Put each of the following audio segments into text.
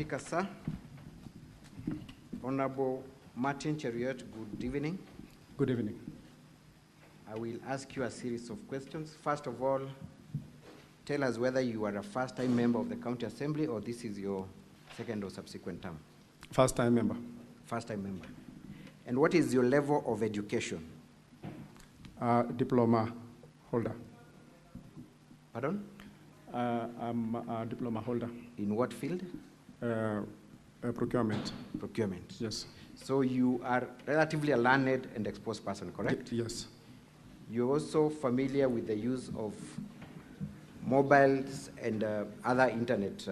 Speaker, sir. Honorable Martin Cheruiyot, good evening. Good evening. I will ask you a series of questions. First of all, tell us whether you are a first-time member of the County Assembly or this is your second or subsequent term. First-time member. First-time member. And what is your level of education? Diploma holder. Pardon? I'm a diploma holder. In what field? Procurement. Procurement. Yes. So you are relatively a learned and exposed person, correct? Yes. You're also familiar with the use of mobiles and other internet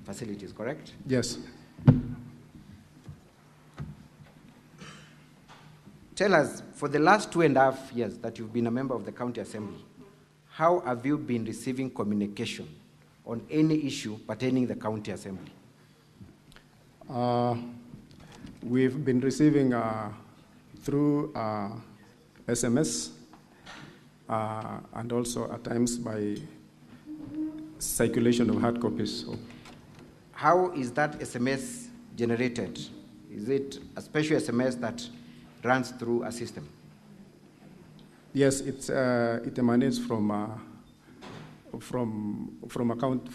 facilities, correct? Yes. Tell us, for the last 2.5 years that you've been a member of the County Assembly, how have you been receiving communication on any issue pertaining the County Assembly? We've been receiving through SMS and also at times by circulation of hard copies. How is that SMS generated? Is it a special SMS that runs through a system? Yes, it emanates from a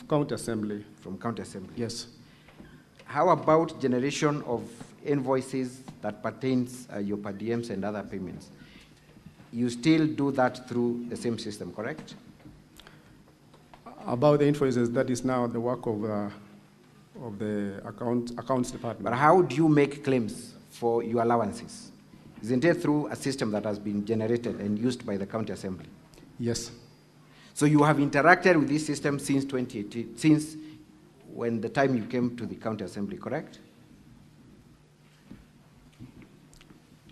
county assembly. From County Assembly? Yes. How about generation of invoices that pertains your per diems and other payments? You still do that through the same system, correct? About the invoices, that is now the work of the accounts department. But how do you make claims for your allowances? Isn't it through a system that has been generated and used by the County Assembly? Yes. So you have interacted with this system since 2018, since when the time you came to the County Assembly, correct?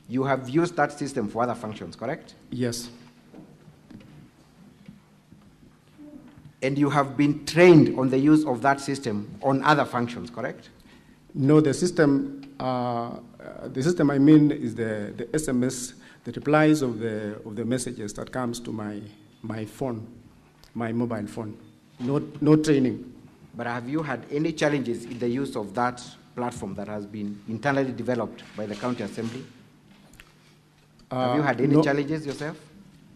You have used that system for other functions, correct? Yes. And you have been trained on the use of that system on other functions, correct? No, the system I mean is the SMS, the replies of the messages that comes to my phone, my mobile phone. No training. But have you had any challenges in the use of that platform that has been internally developed by the County Assembly? Have you had any challenges yourself?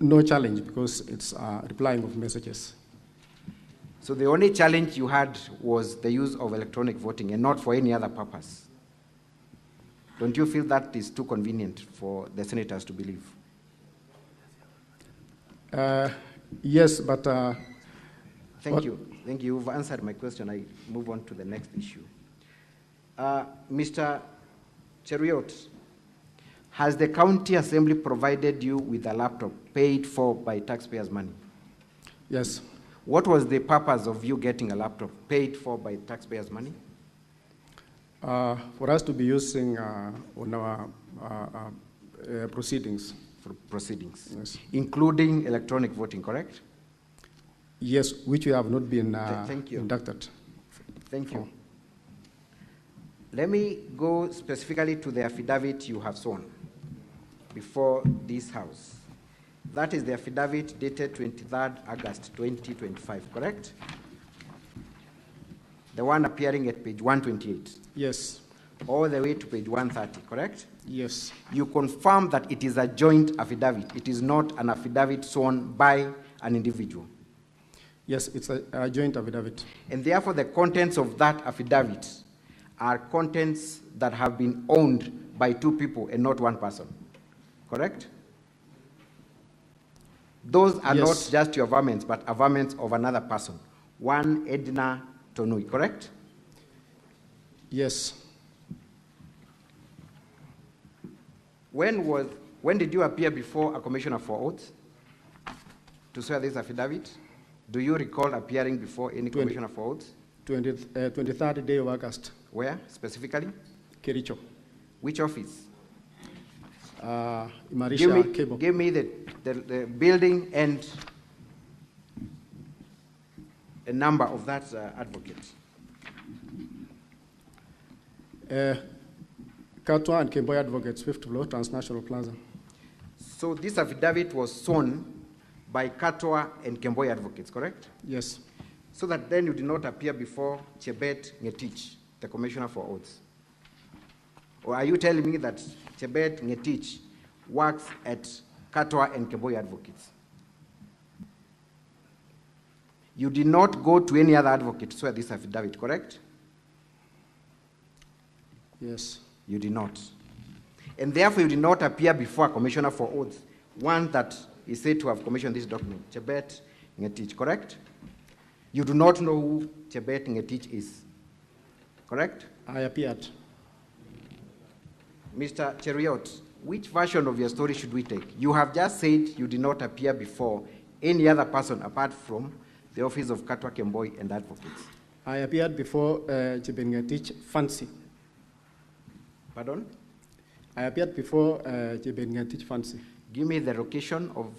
No challenge, because it's replying of messages. So the only challenge you had was the use of electronic voting and not for any other purpose. Don't you feel that is too convenient for the senators to believe? Yes, but... Thank you. Thank you. You've answered my question. I move on to the next issue. Mr. Cheruiyot, has the County Assembly provided you with a laptop paid for by taxpayers' money? Yes. What was the purpose of you getting a laptop paid for by taxpayers' money? For us to be using on our proceedings. For proceedings? Yes. Including electronic voting, correct? Yes, which we have not been Thank you. inducted. Thank you. Let me go specifically to the affidavit you have sworn before this House. That is the affidavit dated 23rd August 2025, correct? The one appearing at page 128. Yes. All the way to page 130, correct? Yes. You confirm that it is a joint affidavit. It is not an affidavit sworn by an individual. Yes, it's a joint affidavit. And therefore, the contents of that affidavit are contents that have been owned by two people and not one person, correct? Those are not just your garments, but garments of another person, one Edna Tonui, correct? Yes. When did you appear before a commissioner for oath to swear this affidavit? Do you recall appearing before any commissioner for oath? 23rd day of August. Where, specifically? Kericho. Which office? Marisha Cable. Give me the building and a number of that advocate. Katwa and Kemboy Advocates, 5th floor, Transnational Plaza. So this affidavit was sworn by Katwa and Kemboy Advocates, correct? Yes. So that then you did not appear before Chebet Ngetich the Commissioner for Oaths? Or are you telling me that Chebet Ngetich works at Katwa and Keboi Advocates? You did not go to any other advocate to swear this affidavit, correct? Yes. You did not. And therefore, you did not appear before a Commissioner for Oaths, one that is said to have commissioned this document, Chebet Ngetich, correct? You do not know who Chebet Ngetich is, correct? I appeared. Mr. Cheriot, which version of your story should we take? You have just said you did not appear before any other person apart from the office of Katwa Kemboi and advocates. I appeared before Chebet Ngetich Fancy. Pardon? I appeared before Chebet Ngetich Fancy. Give me the location of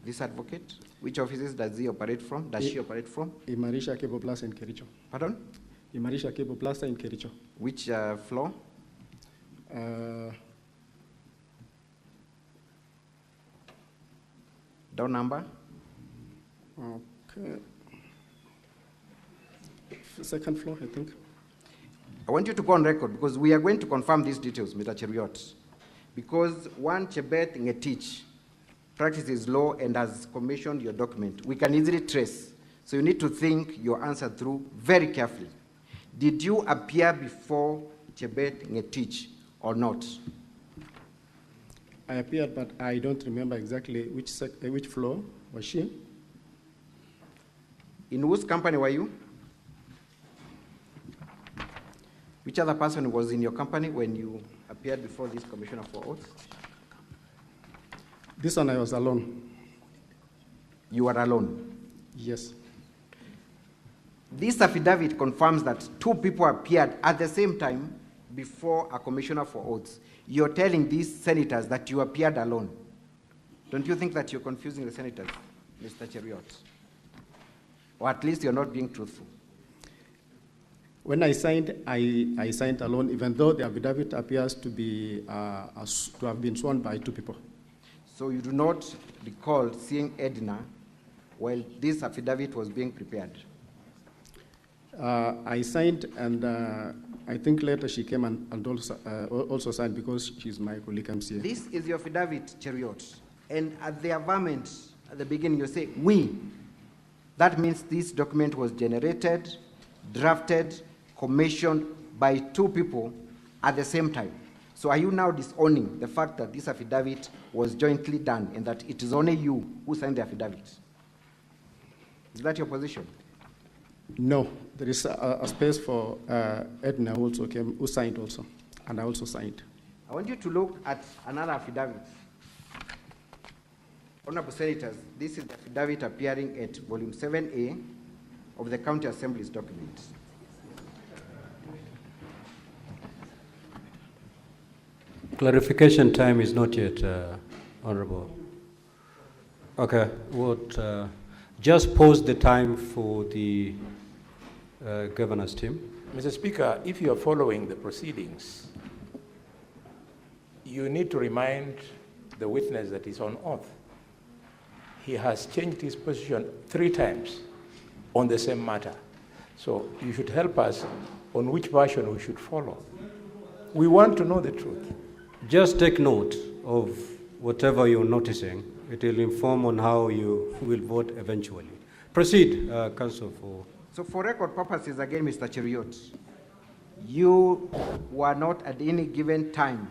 this advocate. Which offices does he operate from? Does she operate from? Imarisha Cable Plaza in Kericho. Pardon? Imarisha Cable Plaza in Kericho. Which floor? Door number? Okay. Second floor, I think. I want you to go on record because we are going to confirm these details, Mr. Cheriot. Because one Chebet Ngetich practices law and has commissioned your document, we can easily trace. So you need to think your answer through very carefully. Did you appear before Chebet Ngetich or not? I appeared, but I don't remember exactly which floor was she. In whose company were you? Which other person was in your company when you appeared before this Commissioner for Oaths? This one I was alone. You were alone? Yes. This affidavit confirms that two people appeared at the same time before a Commissioner for Oaths. You're telling these senators that you appeared alone. Don't you think that you're confusing the senators, Mr. Cheriot? Or at least you're not being truthful. When I signed, I signed alone, even though the affidavit appears to be to have been sworn by two people. So you do not recall seeing Edna while this affidavit was being prepared? I signed, and I think later she came and also signed because she's my colleague MCA. This is your affidavit, Cheriot. And at the averment, at the beginning, you say, we. That means this document was generated, drafted, commissioned by two people at the same time. So are you now disowning the fact that this affidavit was jointly done and that it is only you who signed the affidavit? Is that your position? No, there is a space for Edna who also came, who signed also, and I also signed. I want you to look at another affidavit. Honorable Senators, this is the affidavit appearing at volume 7A of the County Assembly's document. Clarification time is not yet, Honorable. Okay, just pause the time for the Governor's team. Mr. Speaker, if you are following the proceedings, you need to remind the witness that he's on oath. He has changed his position 3 times on the same matter. So you should help us on which version we should follow. We want to know the truth. Just take note of whatever you're noticing. It will inform on how you will vote eventually. Proceed, Council. So for record purposes, again, Mr. Cheriot, you were not at any given time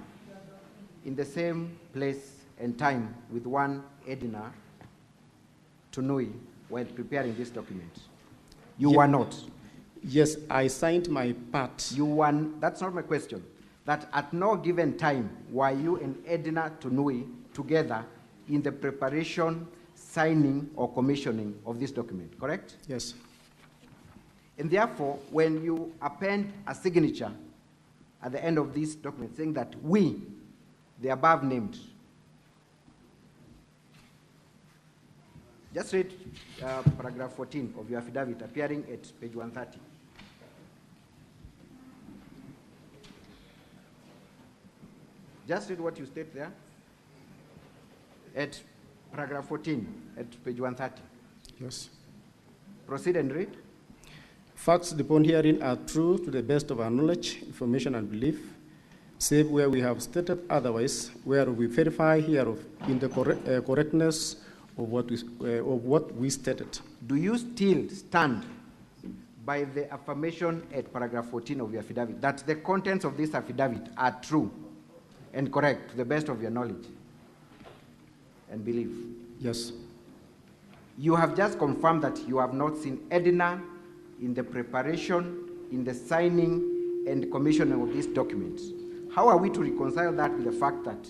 in the same place and time with one Edna Tunui while preparing this document. You were not. Yes, I signed my part. You were. That's not my question. That at no given time were you and Edna Tunui together in the preparation, signing, or commissioning of this document, correct? Yes. And therefore, when you append a signature at the end of this document saying that we, the above named, just read paragraph 14 of your affidavit appearing at page 130. Just read what you state there at paragraph 14 at page 130. Yes. Proceed and read. Facts upon hearing are true to the best of our knowledge, information, and belief, save where we have stated otherwise, where we verify hereof in the correctness of what we stated. Do you still stand by the affirmation at paragraph 14 of your affidavit that the contents of this affidavit are true and correct to the best of your knowledge and belief? Yes. You have just confirmed that you have not seen Edna in the preparation, in the signing, and commissioning of these documents. How are we to reconcile that with the fact that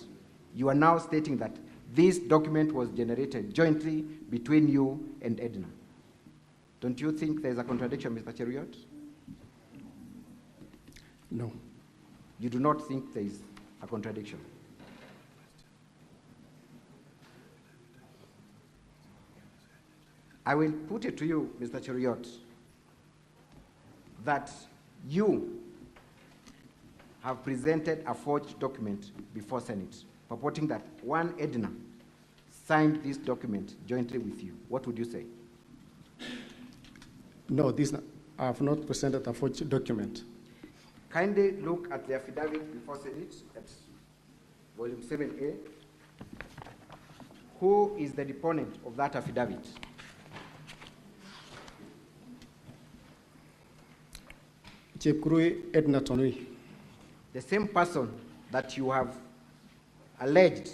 you are now stating that this document was generated jointly between you and Edna? Don't you think there's a contradiction, Mr. Cheruiyot? No. You do not think there is a contradiction? I will put it to you, Mr. Cheruiyot, that you have presented a forged document before Senate, purporting that one Edna signed this document jointly with you. What would you say? No, I have not presented a forged document. Kindly look at the affidavit before Senate at volume 7A. Who is the deponent of that affidavit? Chepkurui Edna Tonui. The same person that you have alleged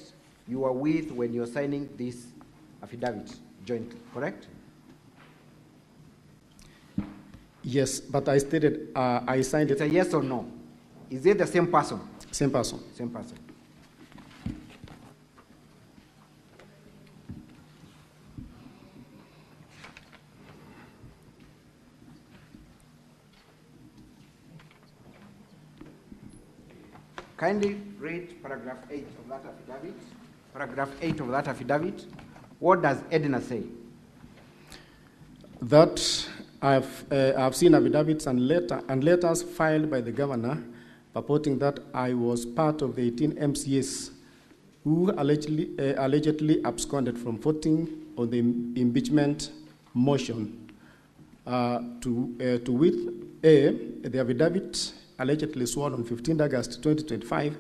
you were with when you're signing this affidavit jointly, correct? Yes, but I stated I signed It's it. a yes or no. Is it the same person? Same person. Same person. Kindly read paragraph 8 of that affidavit. Paragraph 8 of that affidavit. What does Edna say? That I've seen affidavits and letters filed by the governor purporting that I was part of the 18 MCAs who allegedly absconded from voting on the impeachment motion. To with the affidavit allegedly sworn on 15 August 2025,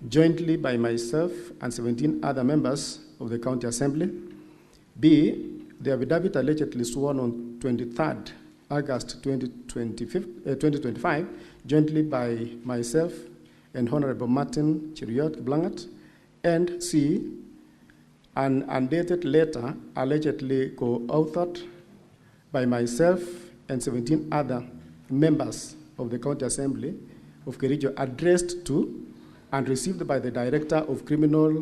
jointly by myself and 17 other members of the County Assembly. B, the affidavit allegedly sworn on 23rd August 2025, jointly by myself and Honorable Martin Cheruiyot Blangat. And C, an undated letter allegedly co-authored by myself and 17 other members of the County Assembly of Kericho, addressed to and received by the Director of Criminal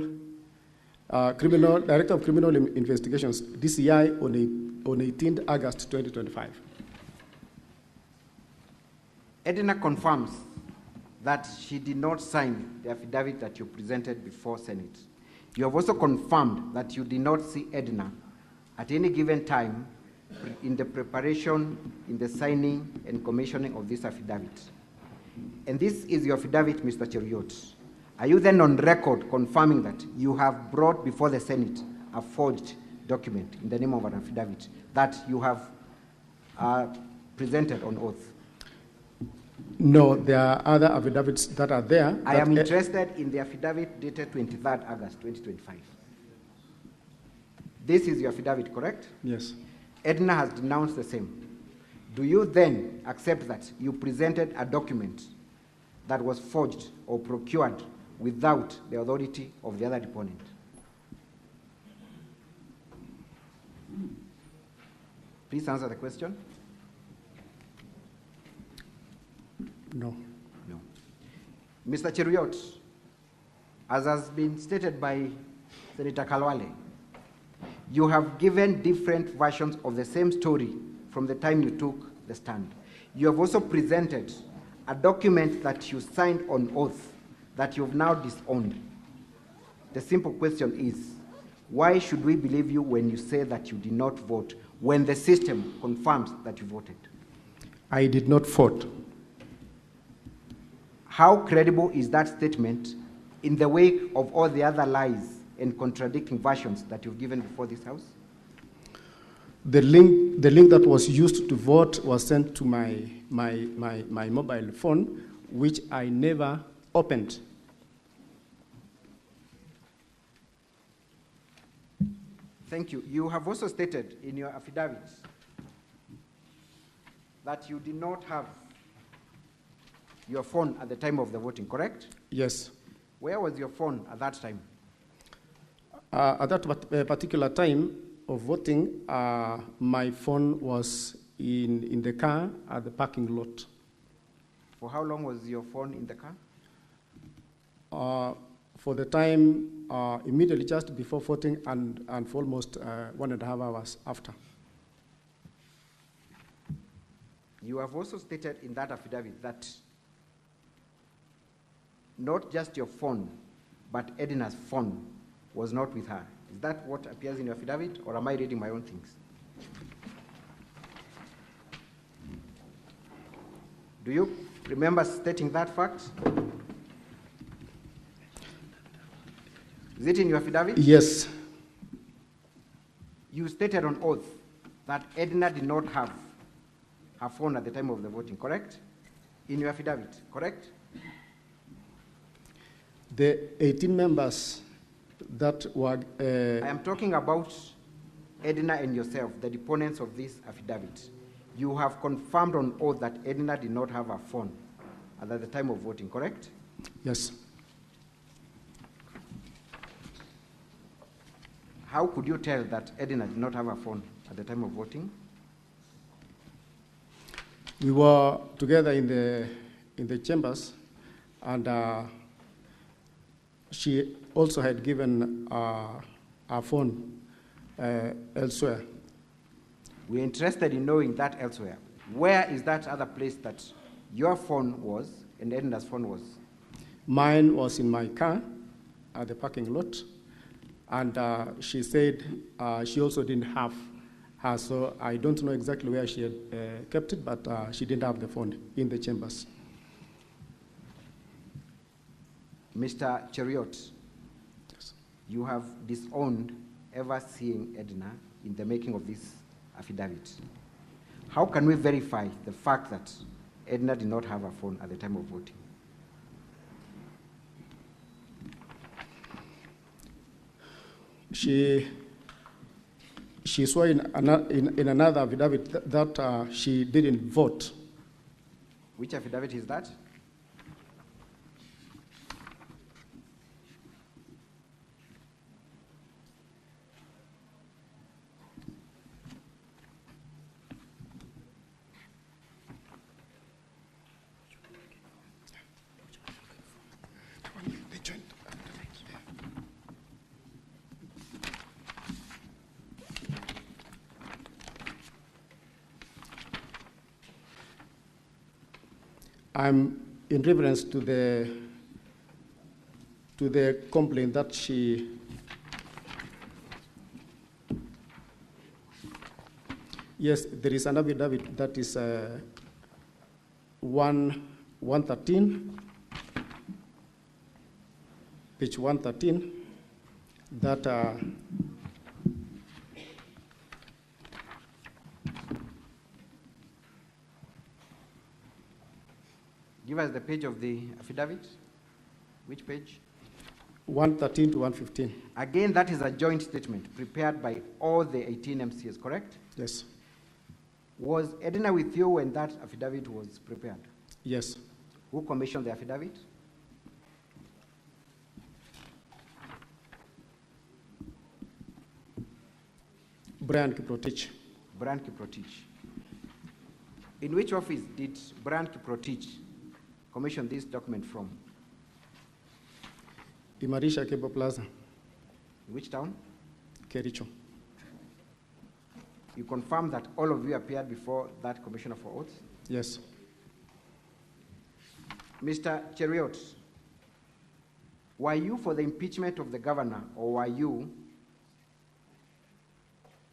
Investigations, DCI, on 18 August 2025. Edna confirms that she did not sign the affidavit that you presented before Senate. You have also confirmed that you did not see Edna at any given time in the preparation, in the signing and commissioning of this affidavit. And this is your affidavit, Mr. Cheruiyot. Are you then on record confirming that you have brought before the Senate a forged document in the name of an affidavit that you have presented on oath? No, there are other affidavits that are there. I am interested in the affidavit dated 23rd August 2025. This is your affidavit, correct? Yes. Edna has denounced the same. Do you then accept that you presented a document that was forged or procured without the authority of the other deponent? Please answer the question. No. No. Mr. Cheruiyot, as has been stated by Senator Kalwale, you have given different versions of the same story from the time you took the stand. You have also presented a document that you signed on oath that you've now disowned. The simple question is, why should we believe you when you say that you did not vote, when the system confirms that you voted? I did not vote. How credible is that statement in the wake of all the other lies and contradicting versions that you've given before this House? The link that was used to vote was sent to my mobile phone, which I never opened. Thank you. You have also stated in your affidavit that you did not have your phone at the time of the voting, correct? Yes. Where was your phone at that time? At that particular time of voting, my phone was in the car at the parking lot. For how long was your phone in the car? For the time immediately just before voting and for almost 1.5 hours after. You have also stated in that affidavit that not just your phone, but Edna's phone was not with her. Is that what appears in your affidavit, or am I reading my own things? Do you remember stating that fact? Is it in your affidavit? Yes. You stated on oath that Edna did not have her phone at the time of the voting, correct? In your affidavit, correct? The 18 members that were... I am talking about Edna and yourself, the deponents of this affidavit. You have confirmed on oath that Edna did not have her phone at the time of voting, correct? Yes. How could you tell that Edna did not have her phone at the time of voting? We were together in the chambers, and she also had given her phone elsewhere. We're interested in knowing that elsewhere. Where is that other place that your phone was and Edna's phone was? Mine was in my car at the parking lot, and she said she also didn't have her, so I don't know exactly where she had kept it, but she didn't have the phone in the chambers. Mr. Cheriot, Yes. you have disowned ever seeing Edna in the making of this affidavit. How can we verify the fact that Edna did not have a phone at the time of voting? She swore in another affidavit that she didn't vote. Which affidavit is that? I'm in reference to the complaint that she yes, there is an affidavit that is 113, page 113, that Give us the page of the affidavit. Which page? 113 to 115. Again, that is a joint statement prepared by all the 18 MCAs, correct? Yes. Was Edna with you when that affidavit was prepared? Yes. Who commissioned the affidavit? Brian Kiprotich. Brian Kiprotich. In which office did Brian Kiprotich commission this document from? Imarisha Cable Plaza, In which town? Kericho. You confirm that all of you appeared before that commissioner for oath? Yes. Mr. Cheriot, were you for the impeachment of the governor, or were you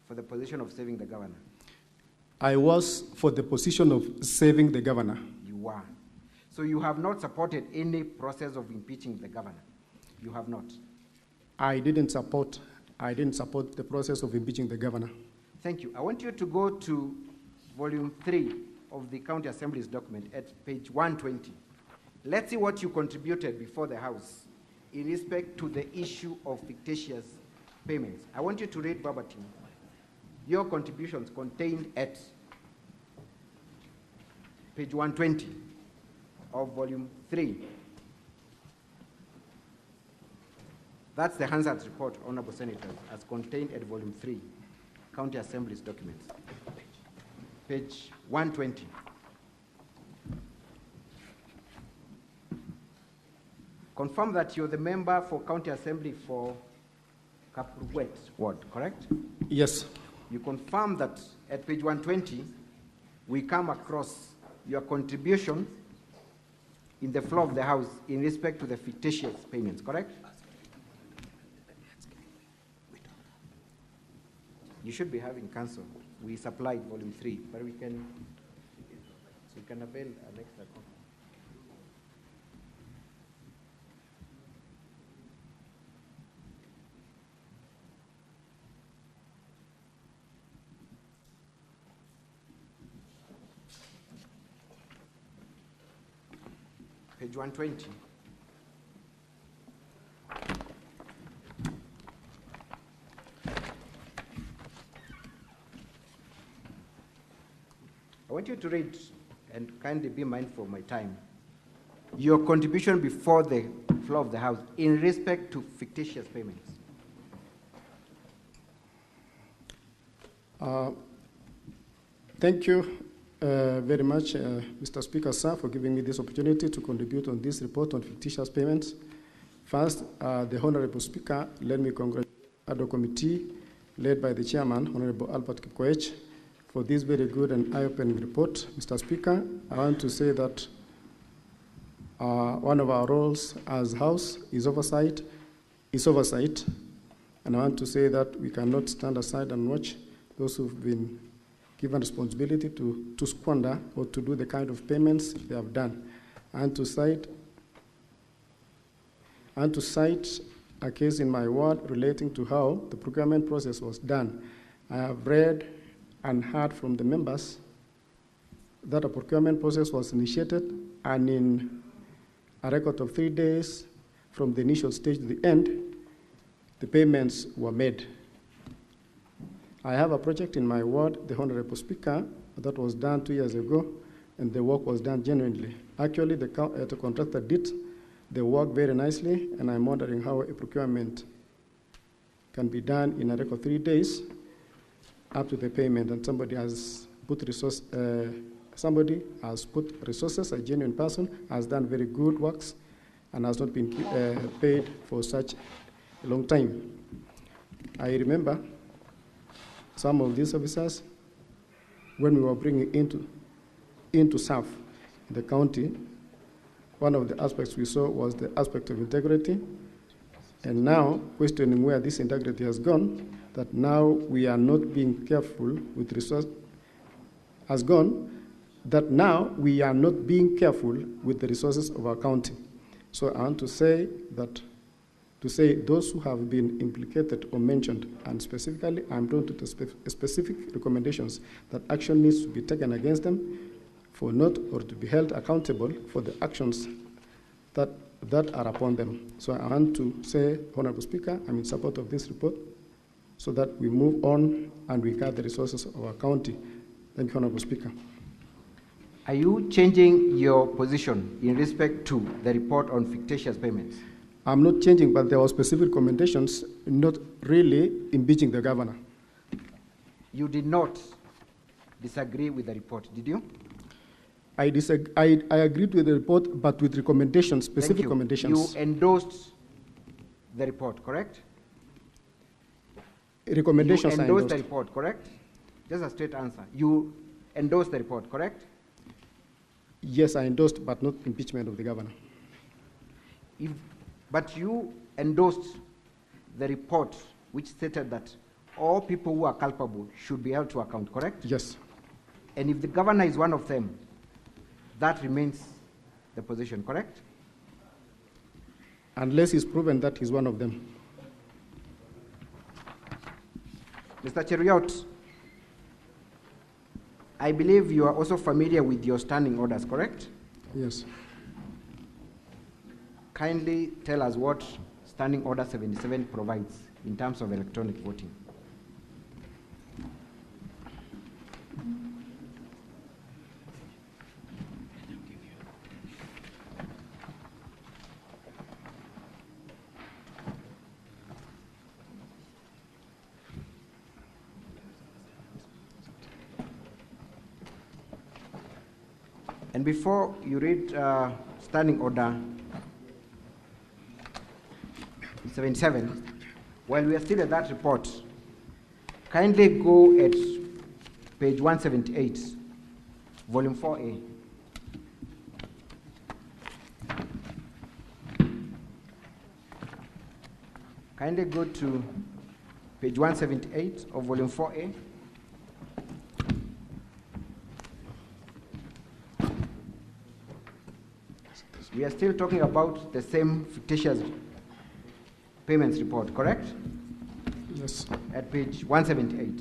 for the position of saving the governor? I was for the position of saving the governor. You were. So you have not supported any process of impeaching the governor? You have not? I didn't support the process of impeaching the governor. Thank you. I want you to go to volume 3 of the County Assembly's document at page 120. Let's see what you contributed before the House in respect to the issue of fictitious payments. I want you to read verbatim your contributions contained at page 120 of volume 3. That's the Hansard's report, Honorable Senators, as contained at volume 3, County Assembly's documents. Page 120. Confirm that you're the member for County Assembly for Kapurwet Ward, correct? Yes. You confirm that at page 120, we come across your contribution in the floor of the House in respect to the fictitious payments, correct? You should be having counsel. We supplied volume 3, but we can avail an extra copy. Page 120. I want you to read, and kindly be mindful of my time, your contribution before the floor of the House in respect to fictitious payments. Thank you very much, Mr. Speaker, sir, for giving me this opportunity to contribute on this report on fictitious payments. First, the Honorable Speaker, let me congratulate the committee led by the Chairman, Honorable Albert Kipkoech, for this very good and eye-opening report. Mr. Speaker, I want to say that one of our roles as House is oversight, and I want to say that we cannot stand aside and watch those who've been given responsibility to squander or to do the kind of payments they have done. And to cite a case in my ward relating to how the procurement process was done. I have read and heard from the members that a procurement process was initiated, and in a record of 3 days from the initial stage to the end, the payments were made. I have a project in my ward, the Honorable Speaker, that was done 2 years ago, and the work was done genuinely. Actually, the contractor did the work very nicely, and I'm wondering how a procurement can be done in a record 3 days up to the payment, and somebody has put resources, a genuine person, has done very good works, and has not been paid for such a long time. I remember some of these officers, when we were bringing into serve the county, one of the aspects we saw was the aspect of integrity, and now questioning where this integrity has gone, that now we are not being careful with resources, has gone, that now we are not being careful with the resources of our county. So I want to say that, those who have been implicated or mentioned, and specifically I'm drawn to the specific recommendations that action needs to be taken against them for not, or to be held accountable for the actions that are upon them. So I want to say, Honorable Speaker, I'm in support of this report so that we move on and we guard the resources of our county. Thank you, Honorable Speaker. Are you changing your position in respect to the report on fictitious payments? I'm not changing, but there were specific recommendations, not really impeaching the governor. You did not disagree with the report, did you? I agreed with the report, but with recommendations, specific recommendations. You endorsed the report, correct? Recommendations. You endorsed the report, correct? Just a straight answer. You endorsed the report, correct? Yes, I endorsed, but not impeachment of the governor. But you endorsed the report which stated that all people who are culpable should be held to account, correct? Yes. And if the governor is one of them, that remains the position, correct? Unless it's proven that he's one of them. Mr. Cheruiyot, I believe you are also familiar with your standing orders, correct? Yes. Kindly tell us what Standing Order 77 provides in terms of electronic voting. And before you read Standing Order 77, while we are still at that report, kindly go at page 178, volume 4A. Kindly go to page 178 of volume 4A. We are still talking about the same fictitious payments report, correct? Yes. At page 178.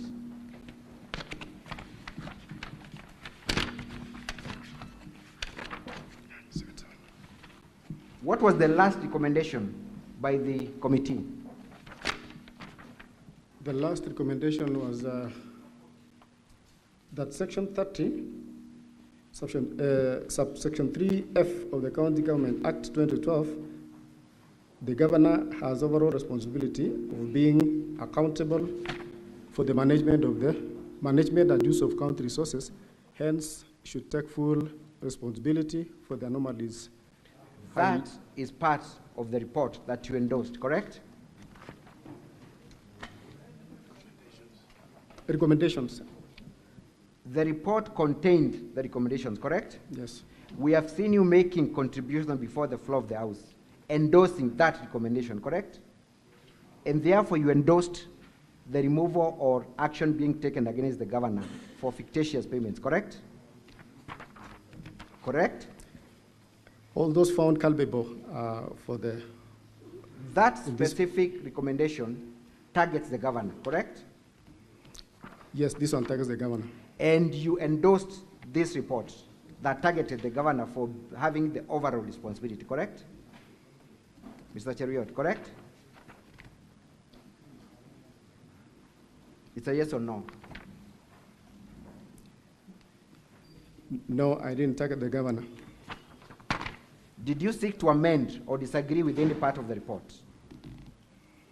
What was the last recommendation by the committee? The last recommendation was that section 30, subsection 3F of the County Government Act 2012, the governor has overall responsibility of being accountable for the management and use of county resources, hence should take full responsibility for the anomalies. That is part of the report that you endorsed, correct? Recommendations. The report contained the recommendations, correct? Yes. We have seen you making contributions before the floor of the House, endorsing that recommendation, correct? And therefore you endorsed the removal or action being taken against the governor for fictitious payments, correct? Correct? All those found culpable for the... That specific recommendation targets the governor, correct? Yes, this one targets the governor. And you endorsed this report that targeted the governor for having the overall responsibility, correct? Mr. Cheriot, correct? It's a yes or no? No, I didn't target the governor. Did you seek to amend or disagree with any part of the report?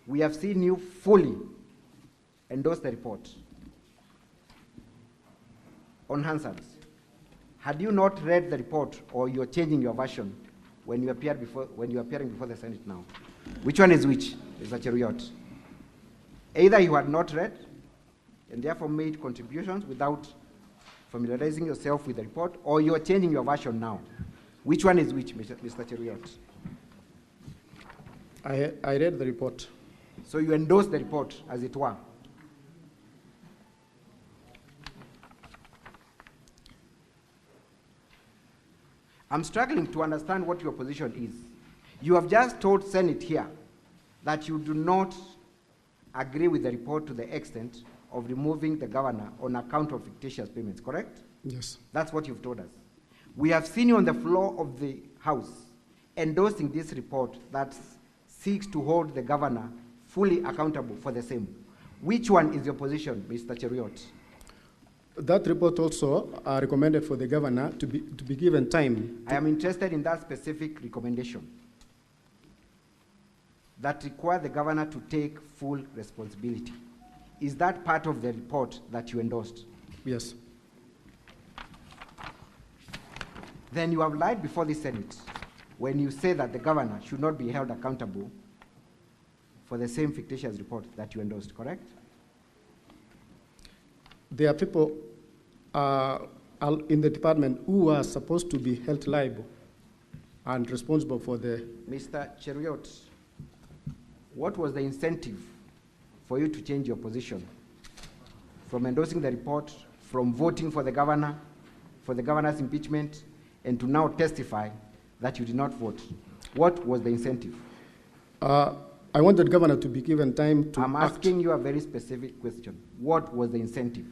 We have seen you fully endorse the report. On Hansard, had you not read the report or you're changing your version when you're appearing before the Senate now? Which one is which, Mr. Cheriot? Either you had not read and therefore made contributions without familiarizing yourself with the report, or you're changing your version now. Which one is which, Mr. Cheriot? I read the report. So you endorsed the report, as it were. I'm struggling to understand what your position is. You have just told Senate here that you do not agree with the report to the extent of removing the governor on account of fictitious payments, correct? Yes. That's what you've told us. We have seen you on the floor of the House endorsing this report that seeks to hold the governor fully accountable for the same. Which one is your position, Mr. Cheriot? That report also recommended for the governor to be given time. I am interested in that specific recommendation that require the governor to take full responsibility. Is that part of the report that you endorsed? Yes. Then you have lied before the Senate when you say that the governor should not be held accountable for the same fictitious report that you endorsed, correct? There are people in the department who are supposed to be held liable and responsible for the... Mr. Cheriot, what was the incentive for you to change your position from endorsing the report, from voting for the governor, for the governor's impeachment, and to now testify that you did not vote? What was the incentive? I wanted the governor to be given time to I'm asking you a very specific question. What was the incentive?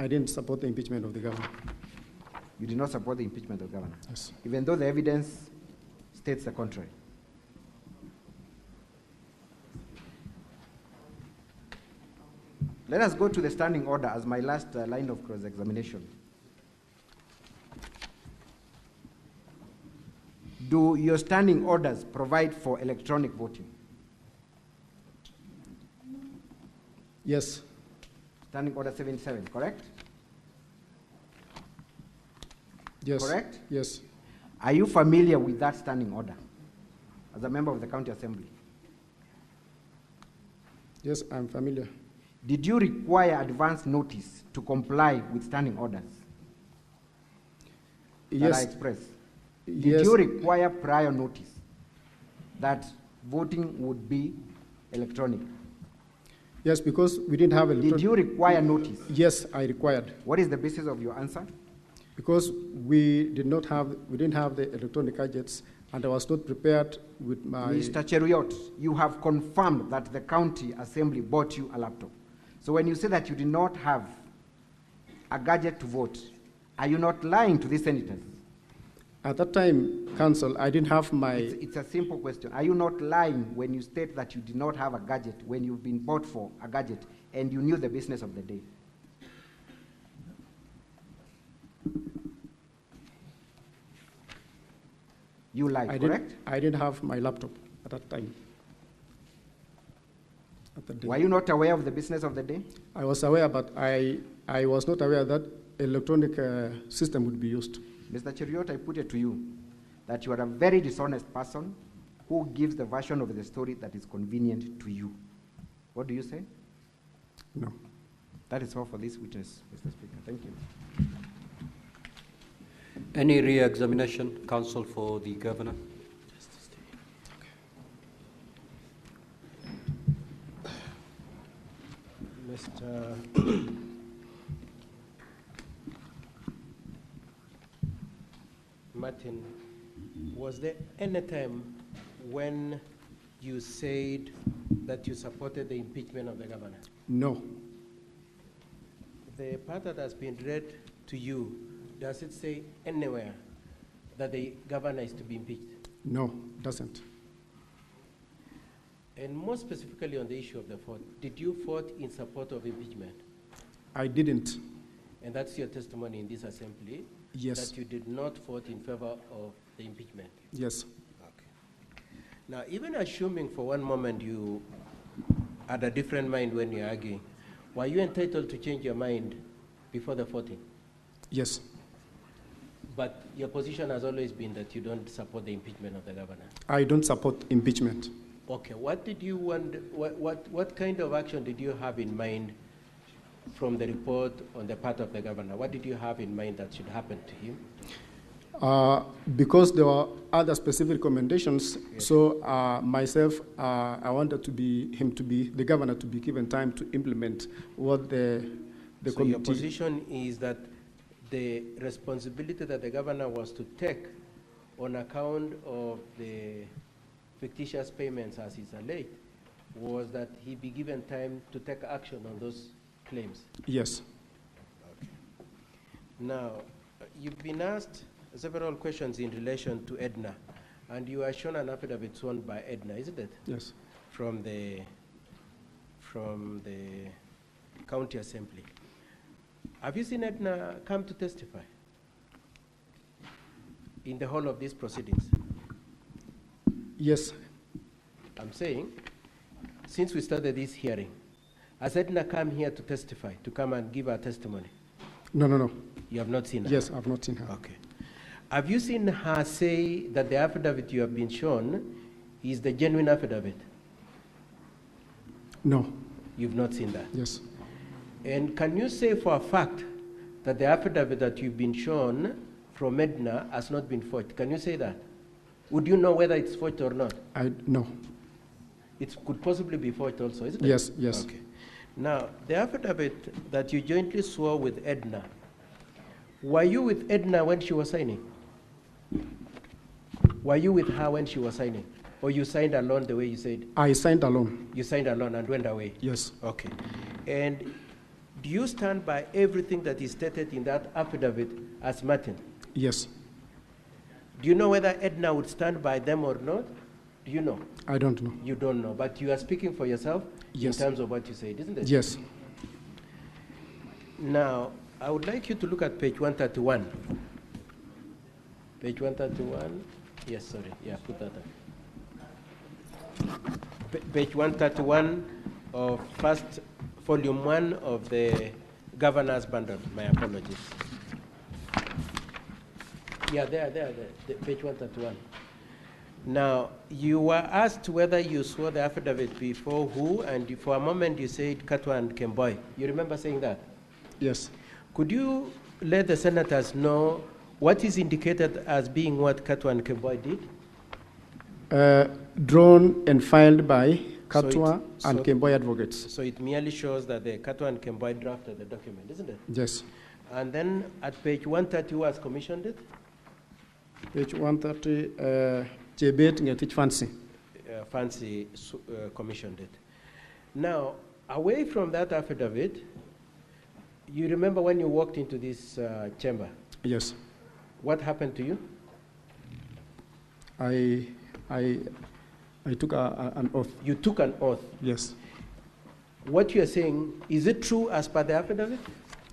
I didn't support the impeachment of the governor. You did not support the impeachment of the governor? Yes. Even though the evidence states the contrary? Let us go to the standing order as my last line of cross-examination. Do your standing orders provide for electronic voting? Yes. Standing Order 77, correct? Yes. Correct? Yes. Are you familiar with that standing order as a member of the County Assembly? Yes, I'm familiar. Did you require advance notice to comply with standing orders that I expressed? Did you require prior notice that voting would be electronic? Yes, because we didn't have electronic. Did you require notice? Yes, I required. What is the basis of your answer? Because we didn't have the electronic gadgets, and I was not prepared with my. Mr. Cheruiyot, you have confirmed that the County Assembly bought you a laptop. So when you say that you did not have a gadget to vote, are you not lying to these senators? At that time, Council, I didn't have my. It's a simple question. Are you not lying when you state that you did not have a gadget when you've been bought for a gadget and you knew the business of the day? You lied, correct? I didn't have my laptop at that time. Were you not aware of the business of the day? I was aware, but I was not aware that electronic system would be used. Mr. Cheruiyot, I put it to you that you are a very dishonest person who gives the version of the story that is convenient to you. What do you say? No. That is all for this witness, Mr. Speaker. Thank you. Any re-examination, counsel, for the governor? Mr. Martin, was there any time when you said that you supported the impeachment of the governor? No. The part that has been read to you, does it say anywhere that the governor is to be impeached? No, it doesn't. And more specifically on the issue of the vote, did you vote in support of impeachment? I didn't. And that's your testimony in this assembly? Yes. That you did not vote in favor of the impeachment? Yes. Okay. Now, even assuming for one moment you had a different mind when you're arguing, were you entitled to change your mind before the voting? Yes. But your position has always been that you don't support the impeachment of the governor? I don't support impeachment. Okay, what did you want, what kind of action did you have in mind from the report on the part of the governor? What did you have in mind that should happen to him? Because there were other specific recommendations, yes. So myself, I wanted the governor to be given time to implement what the so committee. Your position is that the responsibility that the governor was to take on account of the fictitious payments, as is alleged, was that he be given time to take action on those claims? Yes. Okay. Now, you've been asked several questions in relation to Edna, and you are shown an affidavit sworn by Edna, isn't it? Yes. From the County Assembly. Have you seen Edna come to testify in the whole of these proceedings? Yes. I'm saying, since we started this hearing, has Edna come here to testify, to come and give her testimony? No. You have not seen her? Yes, I've not seen her. Okay. Have you seen her say that the affidavit you have been shown is the genuine affidavit? No. You've not seen that? Yes. And can you say for a fact that the affidavit that you've been shown from Edna has not been forged? Can you say that? Would you know whether it's forged or not? No. It could possibly be forged also, isn't it? Yes, yes. Okay. Now, the affidavit that you jointly swore with Edna, were you with Edna when she was signing? Were you with her when she was signing? Or you signed alone the way you said? I signed alone. You signed alone and went away? Yes. Okay. And Do you stand by everything that is stated in that affidavit as Martin? Yes. Do you know whether Edna would stand by them or not? Do you know? I don't know. You don't know, but you are speaking for yourself Yes. in terms of what you said, isn't it? Yes. Now, I would like you to look at page 131. Page 131. Yes, sorry. Yeah, put that up. Page 131 of first volume 1 of the governor's bundle. My apologies. Yeah, there, page 131. Now, you were asked whether you swore the affidavit before who, and for a moment you said Katwa and Kemboi. You remember saying that? Yes. Could you let the senators know what is indicated as being what Katwa and Kemboi did? Drawn and filed by Katwa and Kemboi advocates. So it merely shows that the Katwa and Kemboi drafted the document, isn't it? Yes. And then at page 130, who has commissioned it? Page 130, Jebet Ngetich Fancy. Fancy commissioned it. Now, away from that affidavit, you remember when you walked into this chamber? Yes. What happened to you? I took an oath. You took an oath. Yes. What you are saying, is it true as per the affidavit?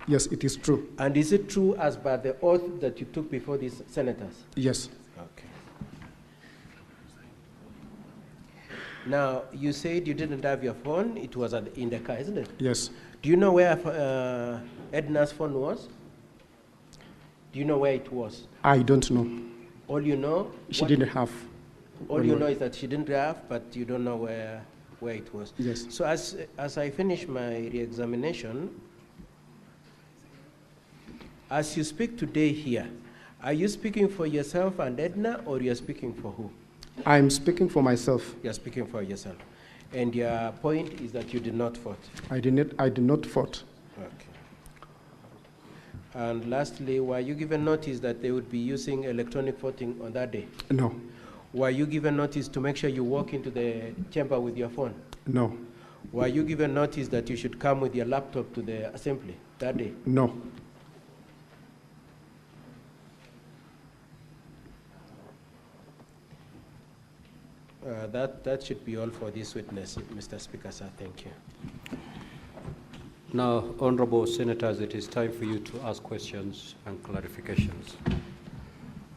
Yes, it is true. And is it true as per the oath that you took before these senators? Yes. Okay. Now, you said you didn't have your phone. It was in the car, isn't it? Yes. Do you know where Edna's phone was? Do you know where it was? I don't know. All you know? She didn't have. All you know is that she didn't have, but you don't know where it was. Yes. So as I finish my re-examination, as you speak today here, are you speaking for yourself and Edna, or you're speaking for who? I'm speaking for myself. You're speaking for yourself. And your point is that you did not vote? I did not vote. Okay. And lastly, were you given notice that they would be using electronic voting on that day? No. Were you given notice to make sure you walk into the chamber with your phone? No. Were you given notice that you should come with your laptop to the assembly that day? No. That should be all for this witness, Mr. Speaker, sir. Thank you. Now, honorable senators, it is time for you to ask questions and clarifications.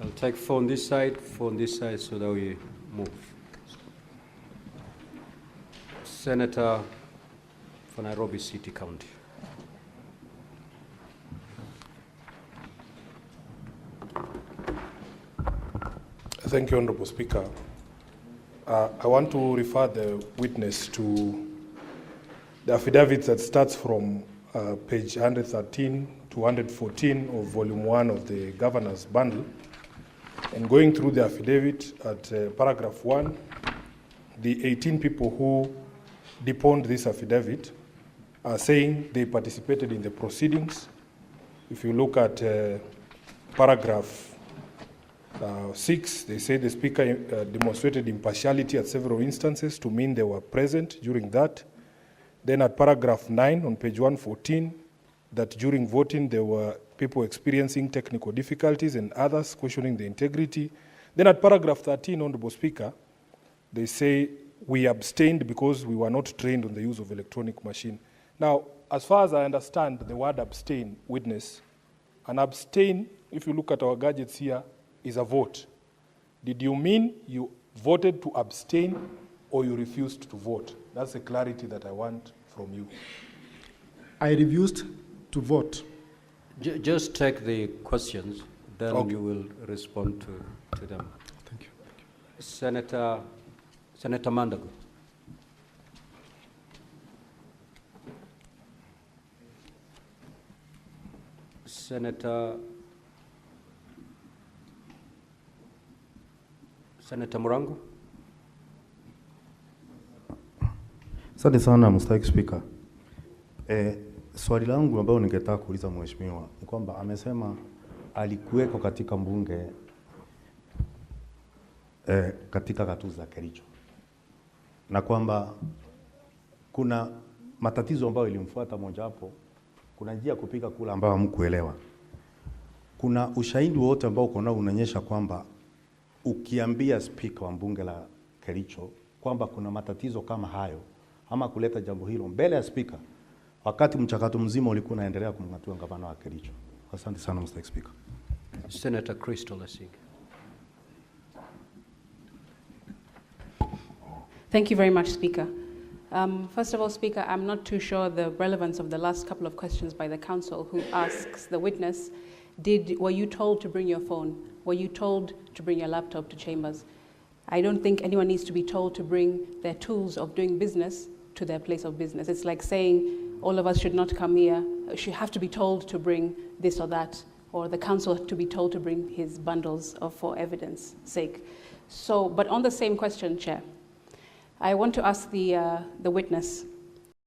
I'll take phone this side, so that we move. Senator for Nairobi City County. Thank you, Honorable Speaker. I want to refer the witness to the affidavit that starts from page 113 to 114 of volume 1 of the governor's bundle. And going through the affidavit at paragraph 1, the 18 people who deponed this affidavit are saying they participated in the proceedings. If you look at paragraph 6, they say the speaker demonstrated impartiality at several instances to mean they were present during that. Then at paragraph 9 on page 114, that during voting there were people experiencing technical difficulties and others questioning the integrity. Then at paragraph 13, Honorable Speaker, they say we abstained because we were not trained on the use of electronic machine. Now, as far as I understand the word abstain, witness, an abstain, if you look at our gadgets here, is a vote. Did you mean you voted to abstain or you refused to vote? That's the clarity that I want from you. I refused to vote. Just take the questions, then Okay. you will respond to them. Thank you. Senator Mandago. Senator Murango. Asante sana Mstahiki Spika. Swali langu ambalo ningetaka kuuliza mheshimiwa ni kwamba amesema alikuweko katika mbunge katika gatuzi za Kericho na kwamba kuna matatizo ambayo ilimfuata mojawapo kuna njia ya kupiga kura ambayo hamkuelewa. Kuna ushahidi wote ambao uko nao unaonyesha kwamba ukiambia spika wa bunge la Kericho kwamba kuna matatizo kama hayo ama kuleta jambo hilo mbele ya spika, wakati mchakato mzima ulikuwa unaendelea kumngatua gavana wa Kericho. Asante sana Mr. Speaker. Senator Crystal Asig. Thank you very much, Speaker. First of all, Speaker, I'm not too sure the relevance of the last couple of questions by the counsel who asks the witness, were you told to bring your phone? Were you told to bring your laptop to chambers? I don't think anyone needs to be told to bring their tools of doing business to their place of business. It's like saying all of us should not come here, should have to be told to bring this or that, or the counsel to be told to bring his bundles for evidence sake. So, but on the same question, Chair, I want to ask the witness,